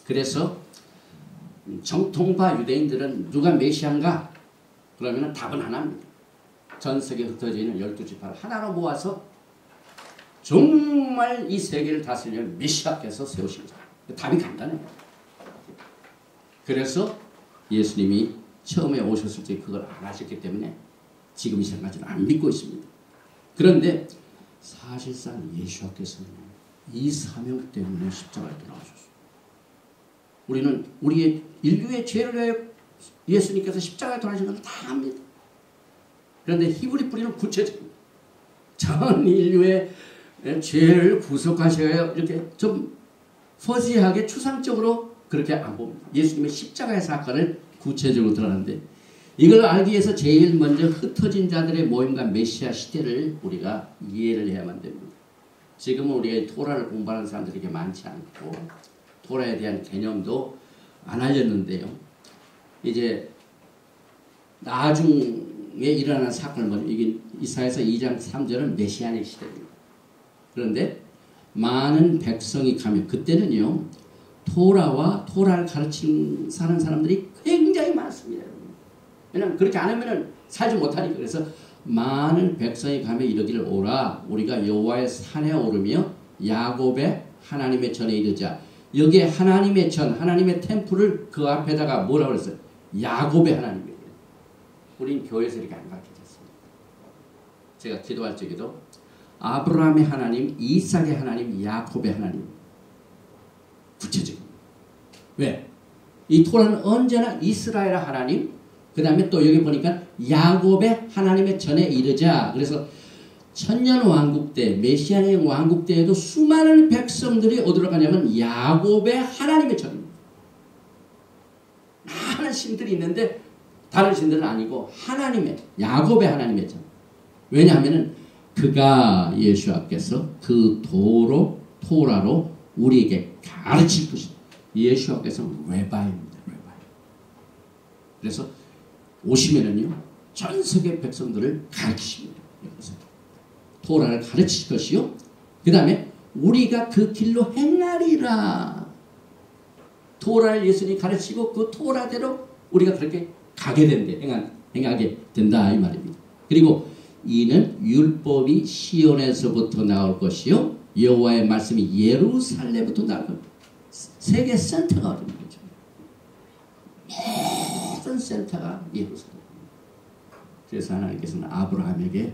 그래서 정통파 유대인들은 누가 메시아인가? 그러면 답은 하나입니다. 전 세계에 흩어져 있는 12지파를 하나로 모아서 정말 이 세계를 다스리려 메시아께서 세우신 거예요. 답이 간단해요. 그래서 예수님이 처음에 오셨을 때 그걸 안 하셨기 때문에 지금 이 생각까지는 안 믿고 있습니다. 그런데 사실상 예수께서는 이 사명 때문에 십자가에 돌아가셨어요. 우리는 우리의 인류의 죄를 위하여 예수님께서 십자가에 돌아가신 것을 다 압니다. 그런데 히브리 뿌리는 구체적입니다. 전 인류의 죄를 구속하셔야 이렇게 좀 퍼지하게 추상적으로 그렇게 안 봅니다. 예수님의 십자가의 사건을 구체적으로 드러나는데 이걸 알기 위해서 제일 먼저 흩어진 자들의 모임과 메시아 시대를 우리가 이해를 해야만 됩니다. 지금은 우리가 토라를 공부하는 사람들이 그렇게 많지 않고 토라에 대한 개념도 안 알렸는데요. 이제 나중에 일어나는 사건을 먼저 이게 이사야서 2장 3절은 메시아닉 시대입니다. 그런데 많은 백성이 가면 그때는요. 토라와 토라를 가르치는 사는 사람들이 굉장히 많습니다. 왜냐하면 그렇게 안 하면 살지 못하니까. 그래서 많은 백성이 가며 이르기를 오라 우리가 여호와의 산에 오르며 야곱의 하나님의 전에 이르자. 여기에 하나님의 전 하나님의 템플을 그 앞에다가 뭐라고 그랬어요? 야곱의 하나님이에요. 우린 교회에서 이렇게 안 가르쳐졌습니다. 제가 기도할 적에도 아브라함의 하나님, 이삭의 하나님, 야곱의 하나님. 구체적입니다. 왜? 이 토라는 언제나 이스라엘 하나님, 그 다음에 또 여기 보니까 야곱의 하나님의 전에 이르자. 그래서 천년 왕국 때, 메시아의 왕국 때에도 수많은 백성들이 어디로 가냐면 야곱의 하나님의 전입니다. 많은 신들이 있는데 다른 신들은 아니고 하나님의, 야곱의 하나님의 전. 왜냐하면 그가 예수와께서 그 토라로 우리에게 가르칠 것이다. 예수와께서는 레바입니다. 레바이. 그래서 오시면은요 전 세계 백성들을 가르치십니다. 토라를 가르칠 것이요. 그 다음에 우리가 그 길로 행하리라. 토라를 예수님이 가르치고 그 토라대로 우리가 그렇게 가게 된대. 행하게 된다 이 말입니다. 그리고 이는 율법이 시온에서부터 나올 것이요 여호와의 말씀이 예루살렘부터 나올 겁니다. 세계 센터가 어딘 거죠. 모든 센터가 예루살렘. 그래서 하나님께서는 아브라함에게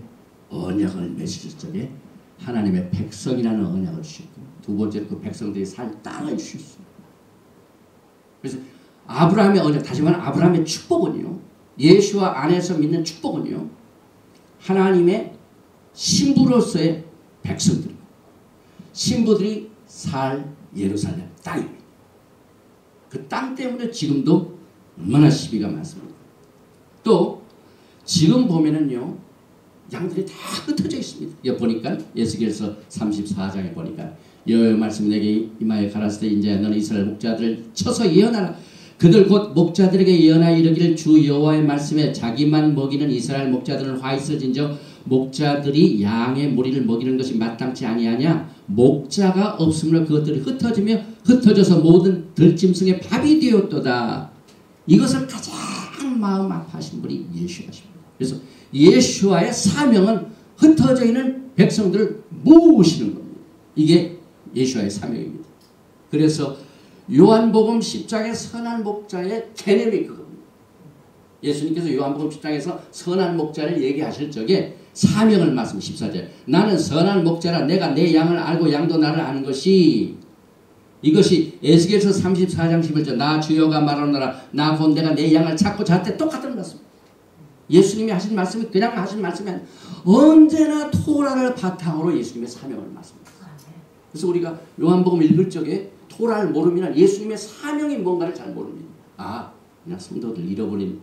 언약을 맺으실 적에 하나님의 백성이라는 언약을 주셨고 두 번째로 그 백성들이 살 땅을 주셨어요. 그래서 아브라함의 언약, 다시 말하면 아브라함의 축복은요, 예수와 안에서 믿는 축복은요, 하나님의 신부로서의 백성들이고 신부들이 살 예루살렘 땅입니다. 그 땅 때문에 지금도 얼마나 시비가 많습니다. 또 지금 보면은요 양들이 다 흩어져 있습니다. 여기 보니까 에스겔서 34장에 보니까 여호와의 말씀 내게 임하여 가라사대 인자야 너는 이스라엘 목자들을 쳐서 예언하라. 그들 곧 목자들에게 예언하여 이르기를 주 여호와의 말씀에 자기만 먹이는 이스라엘 목자들은 화 있어진즉 목자들이 양의 무리를 먹이는 것이 마땅치 아니하냐. 목자가 없으므로 그것들이 흩어져서 모든 들짐승의 밥이 되었도다. 이것을 가장 마음 아파하신 분이 예수하십니다. 그래서 예수와의 사명은 흩어져 있는 백성들을 모으시는 겁니다. 이게 예수와의 사명입니다. 그래서 요한복음 10장의 선한 목자의 개념이 그겁니다. 예수님께서 요한복음 10장에서 선한 목자를 얘기하실 적에 사명을 말씀 14절 나는 선한 목자라 내가 내 양을 알고 양도 나를 아는 것이 이것이 에스겔서 34장 11절 나 주여가 말하노라 나 곧 내가 내 양을 찾고 잣대 똑같은 말씀. 예수님이 하신 말씀이 그냥 하신 말씀이 아니라 언제나 토라를 바탕으로 예수님의 사명을 말씀합니다. 그래서 우리가 요한복음 읽을 적에 토라를 모르면 예수님의 사명이 뭔가를 잘 모릅니다. 아, 그냥 성도들 잃어버린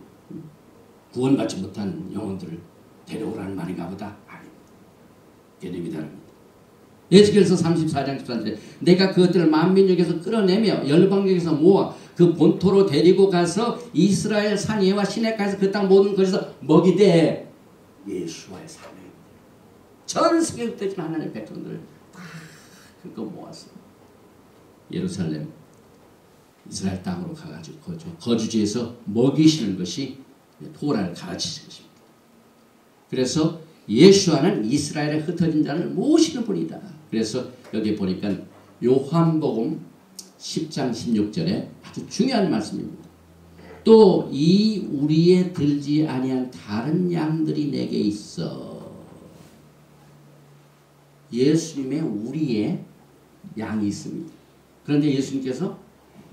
구원받지 못한 영혼들을 데려오라는 말인가 보다. 아닙니다. 개념이 다릅니다. 에스겔서 34장 14절에 내가 그것들을 만민족에서 끌어내며 열방역에서 모아 그 본토로 데리고 가서 이스라엘 산 예와 시내가에서 그 땅 모든 것에서 먹이되 예수와의 사명입니다. 전 세계에 흩어진 하나님의 백성들을 다 그거 모았어요. 예루살렘 이스라엘 땅으로 가가지고 거주지에서 먹이시는 것이 토라를 가르치신 것입니다. 그래서 예수와는 이스라엘에 흩어진 자를 모시는 분이다. 그래서 여기 보니까 요한복음 10장 16절에 아주 중요한 말씀입니다. 또 이 우리에 들지 아니한 다른 양들이 내게 있어. 예수님의 우리의 양이 있습니다. 그런데 예수님께서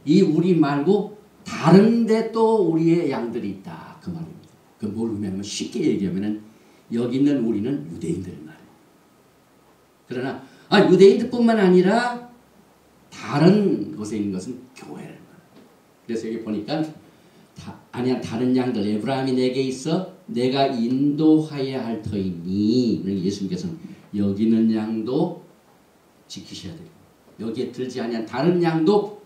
이 우리 말고 다른데 또 우리의 양들이 있다. 그 말입니다. 그 뭘 의미하면 쉽게 얘기하면 여기 있는 우리는 유대인들 말이에요. 그러나 유대인들뿐만 아니라 다른 곳에 있는 것은 교회를 말이에요. 그래서 여기 보니까 다른 양들 에브라임이 내게 있어 내가 인도하여야 할 터이니 예수님께서는 여기 있는 양도 지키셔야 돼요. 여기에 들지 아니한 다른 양도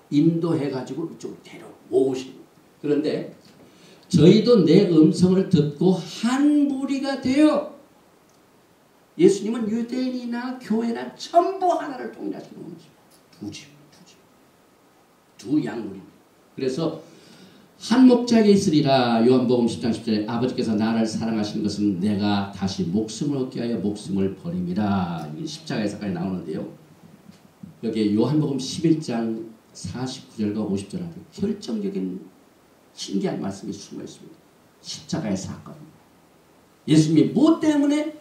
인도해가지고 이쪽으로 데려오시는 거예요. 그런데 저희도 내 음성을 듣고 한 무리가 되어 예수님은 유대인이나 교회나 전부 하나를 통일하시는 거죠. 두 양무리입니다. 그래서 한 목자에게 있으리라. 요한복음 10장 10절에 아버지께서 나를 사랑하신 것은 내가 다시 목숨을 얻게 하여 목숨을 버림이라. 이게 십자가에서까지 나오는데요. 여기 요한복음 11장 49절과 50절 앞에 결정적인 신기한 말씀이 숨어 있습니다. 십자가의 사건입니다. 예수님이 무엇 때문에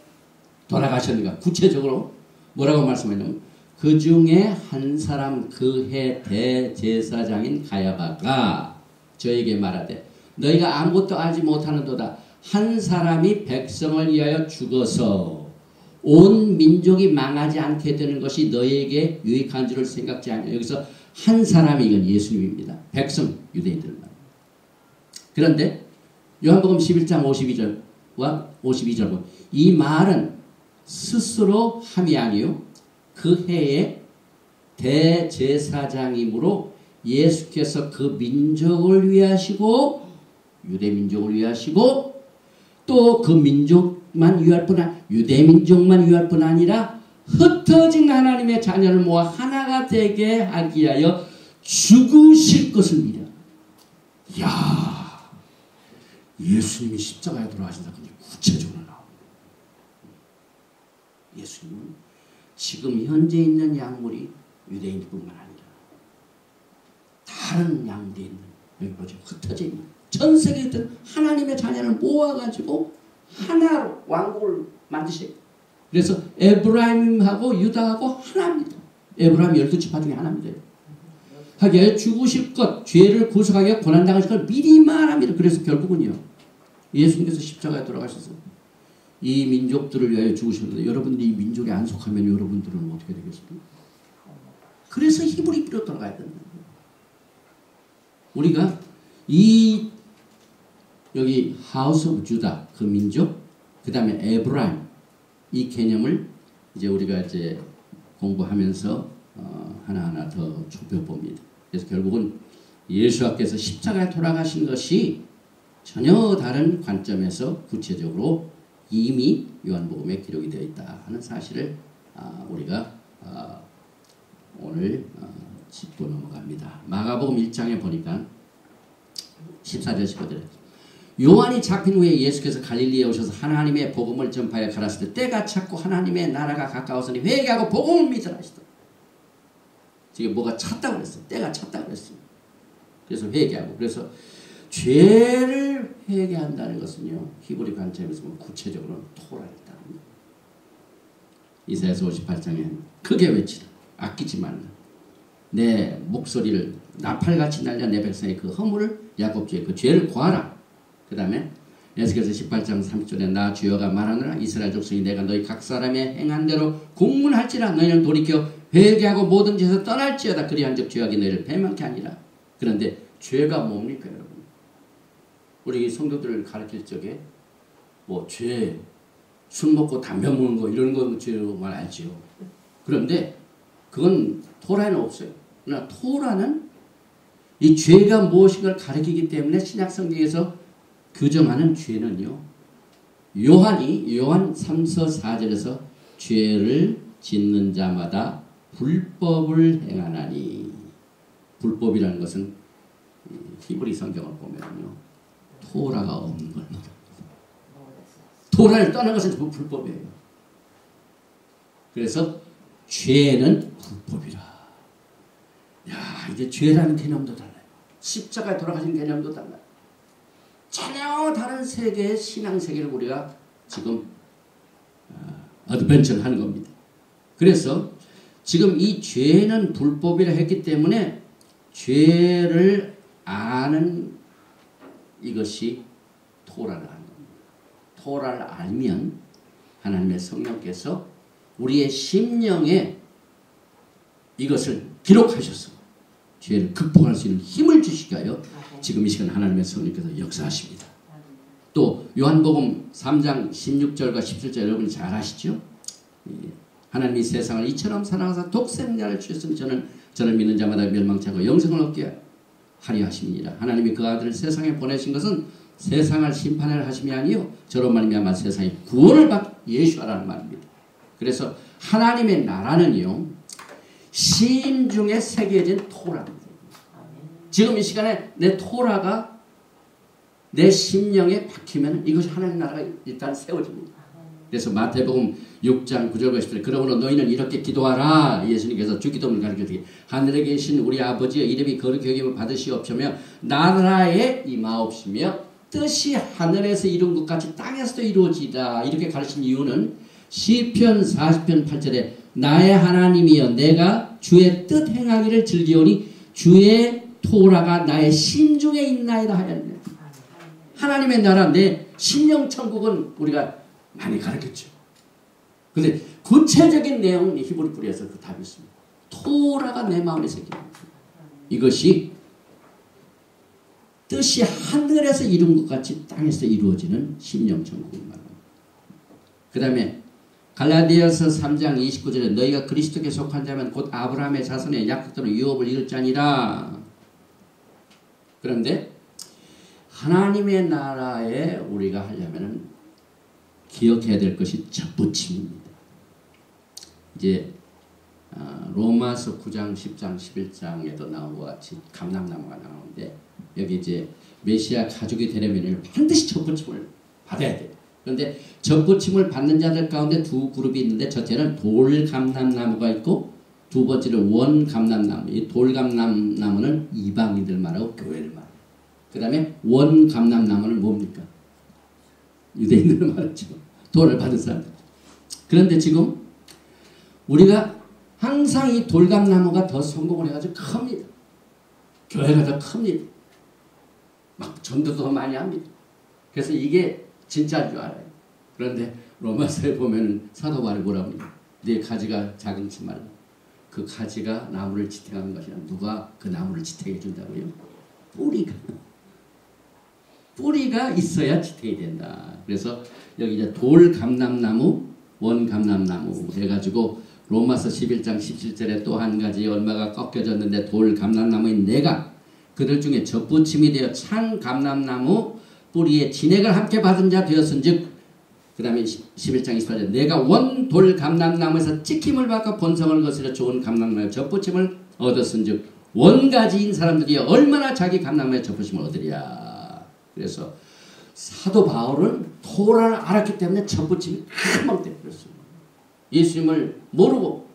돌아가셨는가? 구체적으로 뭐라고 말씀하냐면 그 중에 한 사람 그 해 대제사장인 가야바가 저에게 말하되 너희가 아무것도 알지 못하는도다. 한 사람이 백성을 위하여 죽어서 온 민족이 망하지 않게 되는 것이 너희에게 유익한 줄을 생각지 않냐. 여기서 한 사람이 이건 예수님입니다. 백성 유대인들만. 그런데 요한복음 11장 52절과 52절 이 말은 스스로 함이 아니요 그 해에 대제사장이므로 예수께서 그 민족을 위하시고 유대 민족을 위하시고 또 그 민족만 위할 뿐 아니라 유대 민족만 위할 뿐 아니라 흩어진 하나님의 자녀를 모아 하나가 되게 하기 위하여 죽으실 것을 믿어. 이야, 예수님이 십자가에 돌아가신 사건이 구체적으로 나옵니다. 예수님은 지금 현재 있는 약물이 유대인뿐만 아니라 다른 양들이 있는 여기 보죠. 흩어져 있는 전 세계에 있던 하나님의 자녀를 모아가지고 하나로 왕국을 만드셔요. 그래서 에브라임하고 유다하고 하나입니다. 에브라임 12지파 중에 하나입니다. 하기에 죽으실 것, 죄를 구속하기 위해 고난당하실 걸 미리 말합니다. 그래서 결국은요. 예수님께서 십자가에 돌아가셔서 이 민족들을 위하여 죽으셨는데 여러분들이 이 민족에 안 속하면 여러분들은 어떻게 되겠습니까? 그래서 힘을 입히러 돌아가야 된다. 우리가 이 여기 하우스 오브 주다 그 민족 그 다음에 에브라임 이 개념을 이제 우리가 이제 공부하면서 하나하나 더 좁혀봅니다. 그래서 결국은 예수께서 십자가에 돌아가신 것이 전혀 다른 관점에서 구체적으로 이미 요한복음에 기록이 되어 있다 하는 사실을 우리가 오늘 짚고 넘어갑니다. 마가복음 1장에 보니까 14절 15절에 요한이 잡힌 후에 예수께서 갈릴리에 오셔서 하나님의 복음을 전파하여 가라사대 때가 찼고 하나님의 나라가 가까웠으니 회개하고 복음을 믿으라 하시더라. 지금 뭐가 찼다고 그랬어요. 때가 찼다고 그랬어요. 그래서 회개하고 그래서 죄를 회개한다는 것은요. 히브리 관점에서 보면 구체적으로는 토라였다. 이사야서 58장에 크게 외치라. 아끼지 말라. 내 목소리를 나팔같이 날려 내 백성의 그 허물을 야곱주의 그 죄를 고하라. 그 다음에 에스겔서 18장 30절에 나 주여가 말하느라 이스라엘 족속이 내가 너희 각 사람의 행한 대로 공문할지라 너희는 돌이켜 회개하고 모든 죄에서 떠날지어다. 그리한즉 죄악이 너희를 배만케 하니라. 그런데 죄가 뭡니까 여러분? 우리 성도들을 가르칠 적에 뭐 죄, 술 먹고 담배 먹는 거 이런 거 죄만 알지요. 그런데 그건 토라에는 없어요. 그러나 토라는 이 죄가 무엇인가를 가르치기 때문에 신약 성경에서 규정하는 죄는요. 요한 3서 4절에서 죄를 짓는 자마다 불법을 행하나니 불법이라는 것은 히브리 성경을 보면요, 토라가 없는 걸 말합니다. 토라를 떠난 것은 불법이에요. 그래서 죄는 불법이라. 야, 이제 죄라는 개념도 달라요. 십자가에 돌아가신 개념도 달라요. 전혀 다른 세계의 신앙 세계를 우리가 지금 어드벤처를 하는 겁니다. 그래서 지금 이 죄는 불법이라 했기 때문에 죄를 아는 이것이 토라를 하는 겁니다. 토라를 알면 하나님의 성령께서 우리의 심령에 이것을 기록하셔서 죄를 극복할 수 있는 힘을 주시게 하여 지금 이 시간 하나님의 성령께서 역사하십니다. 또 요한복음 3장 16절과 17절 여러분이 잘 아시죠? 하나님이 세상을 이처럼 사랑하사 독생자를 주셨으니 저는 믿는 자마다 멸망치 않고 영생을 얻게 하려 하십니다. 하나님이 그 아들을 세상에 보내신 것은 세상을 심판하려 하심이 아니요 저로 말미암아 세상에 구원을 받 예수하라는 말입니다. 그래서 하나님의 나라는요, 심 중에 새겨진 토라입니다. 지금 이 시간에 내 토라가 내 심령에 박히면 이것이 하나님 나라가 일단 세워집니다. 그래서 마태복음 6장 9절과 10절 그러므로 너희는 이렇게 기도하라. 예수님께서 주기도문을 가르쳐주기 하늘에 계신 우리 아버지의 이름이 거룩히 여김을 받으시옵시며 나라에 임하옵시며 뜻이 하늘에서 이룬 것 같이 땅에서도 이루어지다. 이렇게 가르친 이유는 시편 40편 8절에 나의 하나님이여 내가 주의 뜻 행하기를 즐기오니 주의 토라가 나의 심중에 있나이다 하였네. 하나님의 나라 내 심령천국은 우리가 많이 가르쳤죠. 그런데 구체적인 내용은 히브리 뿌리에서 그 답이 있습니다. 토라가 내 마음에 새깁니다. 이것이 뜻이 하늘에서 이룬 것 같이 땅에서 이루어지는 심령천국을 말합니다. 그 다음에 갈라디아서 3장 29절에 너희가 그리스도께 속한 자면 곧 아브라함의 자손의 약속대로 유업을 이룰 자니라. 그런데 하나님의 나라에 우리가 하려면 기억해야 될 것이 접붙임입니다. 이제 로마서 9장, 10장, 11장에도 나온 것 같이 감람나무가 나오는데 여기 이제 메시아 가족이 되려면 반드시 접붙임을 받아야 돼요. 그런데 접붙임을 받는 자들 가운데 두 그룹이 있는데 첫째는 돌감람나무가 있고 두 번째는 원감람나무. 이 돌감람나무는 이방인들 말하고 교회를 말해요. 그 다음에 원감람나무는 뭡니까? 유대인들을 말하죠. 돈을 받은 사람들. 그런데 지금 우리가 항상 이 돌감나무가 더 성공을 해가지고 큽니다. 교회가 더 큽니다. 막 전도도 더 많이 합니다. 그래서 이게 진짜인 줄 알아요. 그런데 로마서에 보면 사도 바울이 뭐라고 합니까? 네 가지가 작은지 말라. 그 가지가 나무를 지탱하는 것이라. 누가 그 나무를 지탱해 준다고요? 뿌리가 있어야 지탱이 된다. 그래서 여기 이제 돌감람나무, 원감람나무 해가지고 로마서 11장 17절에 또 한 가지 얼마가 꺾여졌는데 돌감람나무인 내가 그들 중에 접붙임이 되어 찬 감람나무 뿌리에 진액을 함께 받은 자 되었은즉 그 다음에 11장 28절 내가 원 돌감람나무에서 찍힘을 받고 본성을 거스려 좋은 감람나무에 접붙임을 얻었은즉 원가지인 사람들이 얼마나 자기 감람나무에 접붙임을 얻으랴. 그래서 사도 바울은 토라를 알았기 때문에 접붙임이 금방 되었습니다. 예수님을 모르고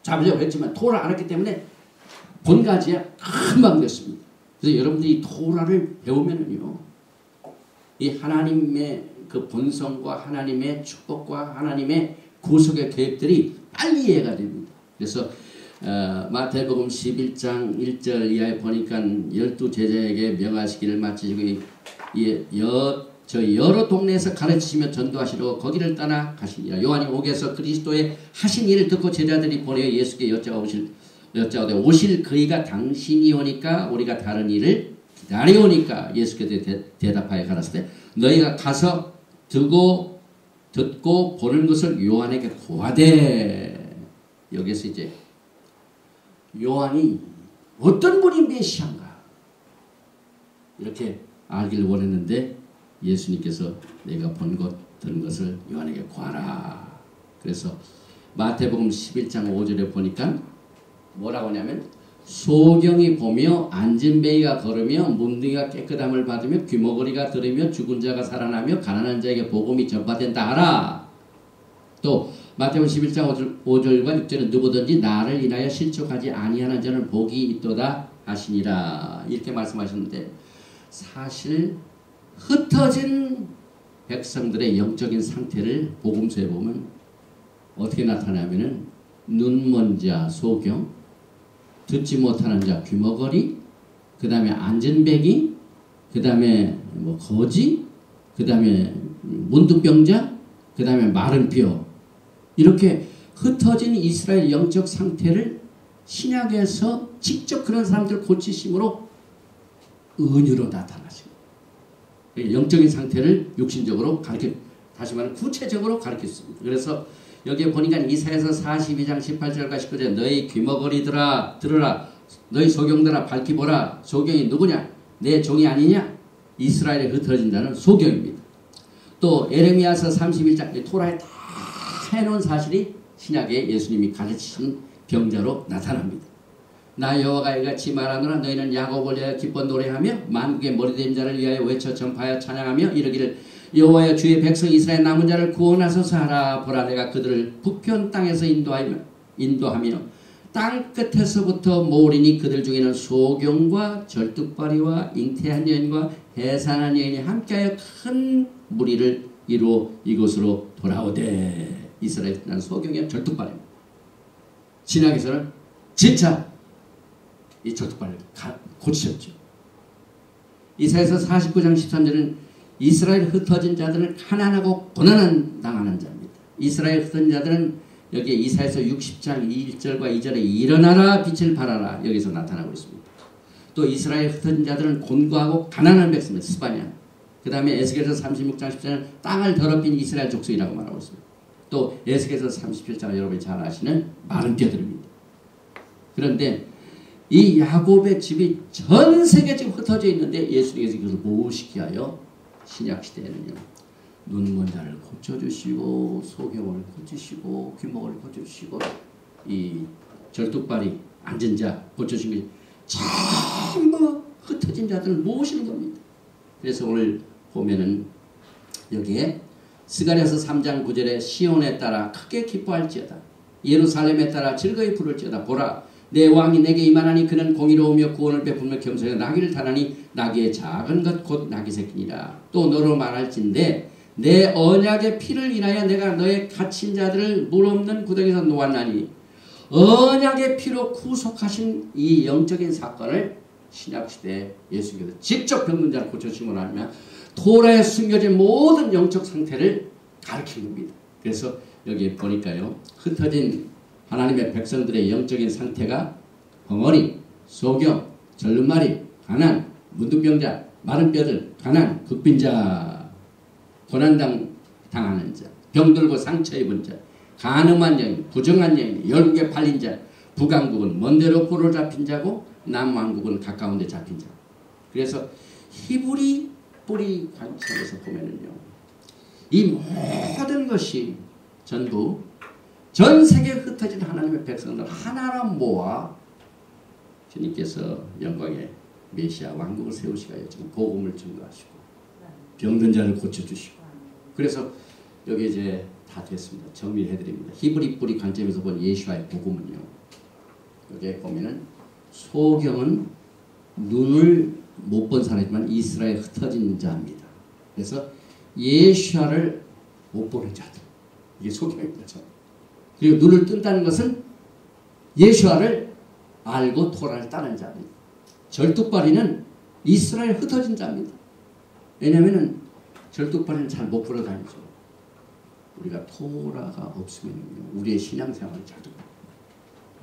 잡으려고 했지만 토라를 알았기 때문에 본가지야 금방 됐습니다. 그래서 여러분들이 토라를 배우면은요, 이 하나님의 그 본성과 하나님의 축복과 하나님의 구속의 계획들이 빨리 이해가 됩니다. 그래서 마태복음 11장 1절 이하에 보니까 12제자에게 명하시기를 마치시고 여러 동네에서 가르치시며 전도하시려고 거기를 떠나 가시니라. 요한이 옥에서 그리스도의 하신 일을 듣고 제자들이 보내어 예수께 여짜오되 오실 그이가 당신이 오니까 우리가 다른 일을 기다려오니까 예수께서 대답하여 가라사대 너희가 가서 듣고 보는 것을 요한에게 고하되. 여기서 이제 요한이 어떤 분이 메시아인가 이렇게 알기를 원했는데 예수님께서 내가 본 것 들은 것을 요한에게 고하라. 그래서 마태복음 11장 5절에 보니까 뭐라고 하냐면 소경이 보며 안진뱅이가 걸으며 문둥이가 깨끗함을 받으며 귀머거리가 들으며 죽은 자가 살아나며 가난한 자에게 복음이 전파된다 하라. 또 마태복음 11장 5절과 6절은 누구든지 나를 인하여 실족하지 아니하는 자는 복이 있도다 하시니라. 이렇게 말씀하셨는데 사실 흩어진 백성들의 영적인 상태를 복음서에 보면 어떻게 나타나면은 눈먼 자 소경, 듣지 못하는 자 귀머거리, 그 다음에 안전뱅이, 그 다음에 뭐 거지, 그 다음에 문둥병자, 그 다음에 마른 뼈, 이렇게 흩어진 이스라엘 영적 상태를 신약에서 직접 그런 사람들 고치심으로 은유로 나타나시고 영적인 상태를 육신적으로 다시 말하면 구체적으로 가르쳤습니다. 그래서 여기에 보니까 이사야서 42장 18절과 19절 너희 귀머거리들아 들으라 너희 소경들아 밝히 보라. 소경이 누구냐? 내 종이 아니냐? 이스라엘에 흩어진 자는 소경입니다. 또 에레미야서 31장 토라에 다 해놓은 사실이 신약에 예수님이 가르치신 병자로 나타납니다. 나 여호와가 이같이 말하노라 너희는 야곱을 위하여 기뻐 노래하며 만국의 머리된 자를 위하여 외쳐 전파하여 찬양하며 이르기를 여호와여 주의 백성 이스라엘 남은 자를 구원하소서 하라. 보라 내가 그들을 북편 땅에서 인도하며 땅 끝에서부터 모으리니 그들 중에는 소경과 절뚝발이와 잉태한 여인과 해산한 여인이 함께하여 큰 무리를 이루어 이곳으로 돌아오되. 이스라엘 난 소경이야 절뚝발입니다. 신약에서는 진짜 이 절뚝발을 고치셨죠. 이사야서 49장 13절은 이스라엘 흩어진 자들은 가난하고 고난을 당하는 자입니다. 이스라엘 흩어진 자들은 여기에 이사야서 60장 1절과 2절에 일어나라 빛을 발하라 여기서 나타나고 있습니다. 또 이스라엘 흩어진 자들은 곤고하고 가난한 백성입니다. 스바냐. 그 다음에 에스겔서 36장 10절은 땅을 더럽힌 이스라엘 족속이라고 말하고 있습니다. 또 에스겔서 37장 여러분이 잘 아시는 마른 뼈들입니다. 그런데 이 야곱의 집이 전 세계 지금 흩어져 있는데 예수님께서 이것을 모으시기 위하여 신약시대에는요 눈먼 자를 고쳐주시고 소경을 고치시고 귀목을 고쳐주시고 이 절뚝발이 앉은 자 고쳐주신 것이 전부 흩어진 자들을 모으시는 겁니다. 그래서 오늘 보면은 여기에 스가랴서 3장 9절에 시온에 따라 크게 기뻐할지어다 예루살렘에 따라 즐거이 부를지어다 보라 내 왕이 내게 임하나니 그는 공의로우며 구원을 베풀며 겸손하여 나귀를 타나니 나귀의 작은 것 곧 나귀 새끼니라. 또 너로 말할진대 내 언약의 피를 인하여 내가 너의 갇힌 자들을 물 없는 구덩이에서 놓았나니 언약의 피로 구속하신 이 영적인 사건을 신약시대에 예수님께서 직접 병든 자를 고쳐주시고 나면 토라에 숨겨진 모든 영적 상태를 가르친 겁니다. 그래서 여기 보니까요 흩어진 하나님의 백성들의 영적인 상태가 벙어리, 소경, 절름마리, 가난, 문둥병자, 마른 뼈들, 가난, 극빈자, 고난당하는 자, 병들고 상처 입은 자, 간음한 여인, 부정한 여인, 열국에 팔린 자, 북왕국은 먼데로 포로 잡힌 자고 남왕국은 가까운 데 잡힌 자. 그래서 히브리 뿌리 관점에서 보면은요 이 모든 것이 전부 전 세계에 흩어진 하나님의 백성들 하나로 모아 주님께서 영광의 메시아 왕국을 세우시고 지금 복음을 증거하시고 병든 자를 고쳐주시고 그래서 여기 이제 다 됐습니다. 정리해드립니다. 히브리 뿌리 관점에서 본 예수와의 복음은요 여기에 보면은 소경은 눈을 못 본 사람이지만 이스라엘 흩어진 자입니다. 그래서 예수와를 못 보는 자들 이게 소경입니다. 그리고 눈을 뜬다는 것은 예수와를 알고 토라를 따는 자입니다. 절뚝발이는 이스라엘 흩어진 자입니다. 왜냐하면 절뚝발이는 잘 못 보러 다니죠. 우리가 토라가 없으면 우리의 신앙생활이 잘 됩니다.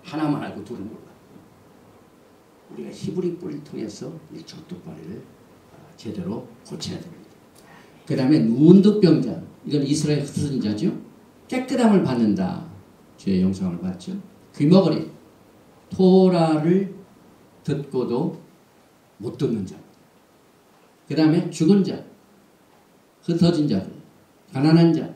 하나만 알고 둘은 몰라. 우리가 히브리 뿌리를 통해서 이 절뚝발이를 제대로 고쳐야 됩니다. 그 다음에 문둥병자 이건 이스라엘 흩어진 자죠. 깨끗함을 받는다. 주의 영상을 봤죠. 귀머거리 토라를 듣고도 못 듣는 자. 그 다음에 죽은 자, 흩어진 자들, 가난한 자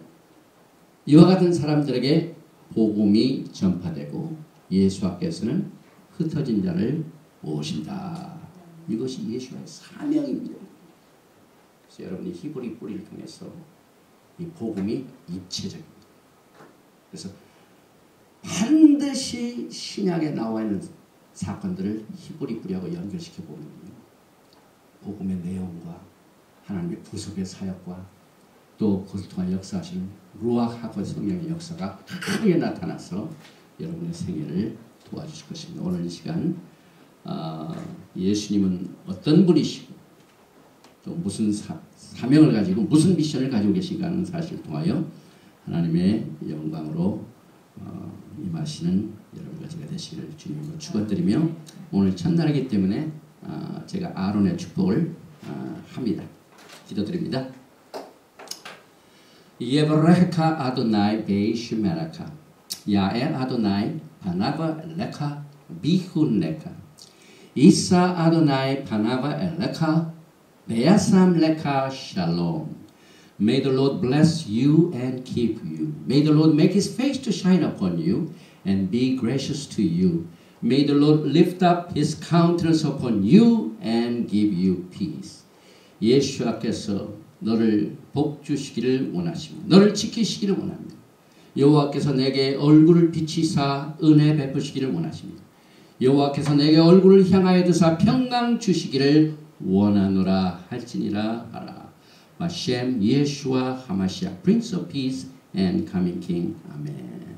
이와 같은 사람들에게 복음이 전파되고 예수 앞에서는 흩어진 자를 모으신다. 이것이 예수의 사명입니다. 그래서 여러분이 히브리 뿌리를 통해서 이 복음이 입체적입니다. 그래서 반드시 신약에 나와 있는 사건들을 히브리 뿌리하고 연결시켜 보면 복음의 내용과 하나님의 구속의 사역과 또 그것을 통한 역사하신 루아하고 성령의 역사가 크게 나타나서 여러분의 생애를 도와주실 것입니다. 오늘 이 시간 예수님은 어떤 분이시고 또 무슨 사명을 가지고 무슨 미션을 가지고 계신가 하는 사실을 통하여 하나님의 영광으로 임하시는 여러분과 제가 되시기를 주님으로 축원드리며 오늘 첫날이기 때문에 제가 아론의 축복을 합니다. 기도드립니다. 예브레카 아도나이 베이시메라카 야에 아도나이 바나바 엘레카 비훈레카 이사 아도나이 바나바 엘레카 베야삼 레카 샬롬. May the Lord bless you and keep you. May the Lord make His face to shine upon you and be gracious to you. May the Lord lift up His countenance upon you and give you peace. 예수께서 너를 복 주시기를 원하십니다. 너를 지키시기를 원합니다. 여호와께서 내게 얼굴을 비치사 은혜 베푸시기를 원하십니다. 여호와께서 내게 얼굴을 향하여 드사 평강 주시기를 원하노라 할지니라 하라. 바셈 예수와 하마시아 Prince of Peace and Coming King. 아멘.